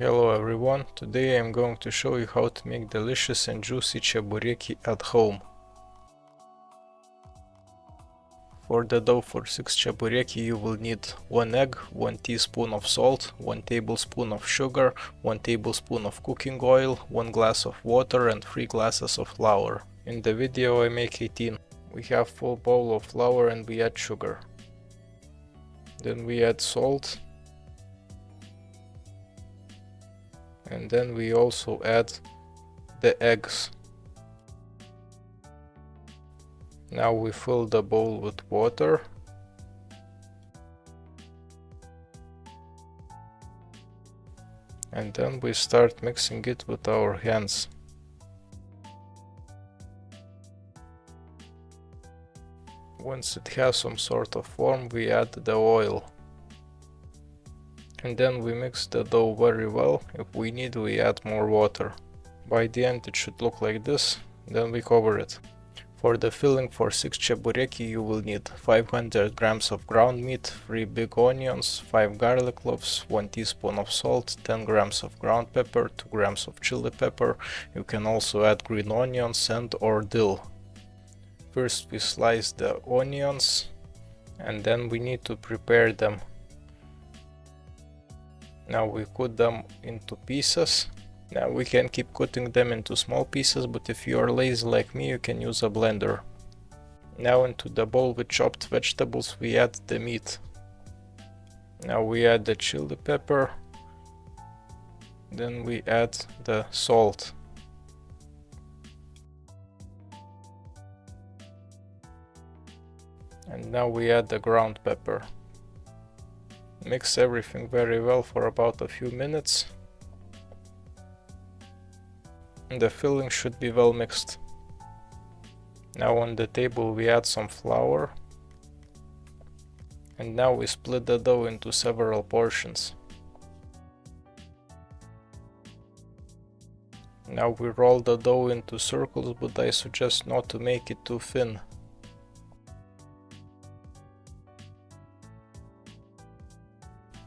Hello everyone, today I am going to show you how to make delicious and juicy chebureki at home. For the dough for 6 chebureki you will need 1 egg, 1 teaspoon of salt, 1 tablespoon of sugar, 1 tablespoon of cooking oil, 1 glass of water and 3 glasses of flour. In the video I make 18. We have full bowl of flour and we add sugar. Then we add salt. And then we also add the eggs. Now we fill the bowl with water. And then we start mixing it with our hands. Once it has some sort of form, we add the oil. And then we mix the dough very well. If we need, we add more water. By the end it should look like this, then we cover it. For the filling for 6 chebureki you will need 500 grams of ground meat, 3 big onions, 5 garlic cloves, 1 teaspoon of salt, 10 grams of ground pepper, 2 grams of chili pepper. You can also add green onions and or dill. First we slice the onions and then we need to prepare them. Now we cut them into pieces. Now we can keep cutting them into small pieces, but if you are lazy like me, you can use a blender. Now into the bowl with chopped vegetables we add the meat. Now we add the chili pepper. Then we add the salt. And now we add the ground pepper. Mix everything very well for about a few minutes. The filling should be well mixed. Now on the table we add some flour. And now we split the dough into several portions. Now we roll the dough into circles, but I suggest not to make it too thin.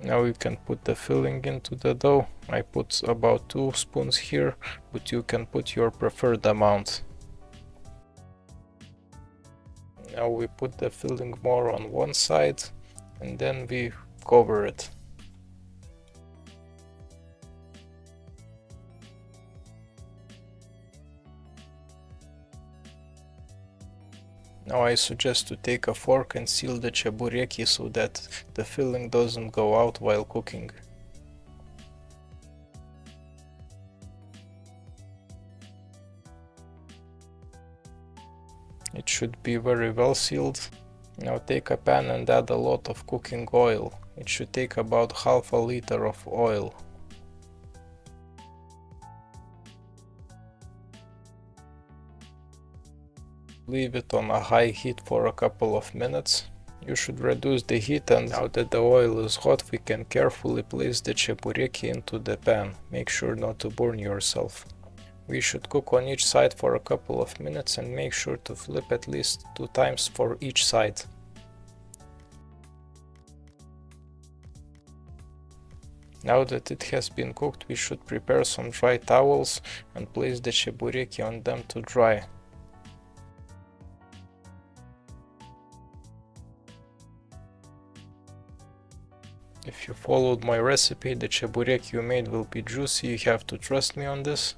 Now you can put the filling into the dough. I put about 2 spoons here, but you can put your preferred amount. Now we put the filling more on one side and then we cover it. Now I suggest to take a fork and seal the chebureki so that the filling doesn't go out while cooking. It should be very well sealed. Now take a pan and add a lot of cooking oil. It should take about half a liter of oil. Leave it on a high heat for a couple of minutes. You should reduce the heat, and now that the oil is hot, we can carefully place the chebureki into the pan. Make sure not to burn yourself. We should cook on each side for a couple of minutes and make sure to flip at least 2 times for each side. Now that it has been cooked, we should prepare some dry towels and place the chebureki on them to dry. If you followed my recipe, the chebureki you made will be juicy. You have to trust me on this.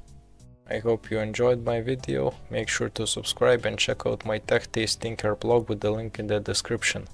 I hope you enjoyed my video. Make sure to subscribe and check out my tech tasting blog with the link in the description.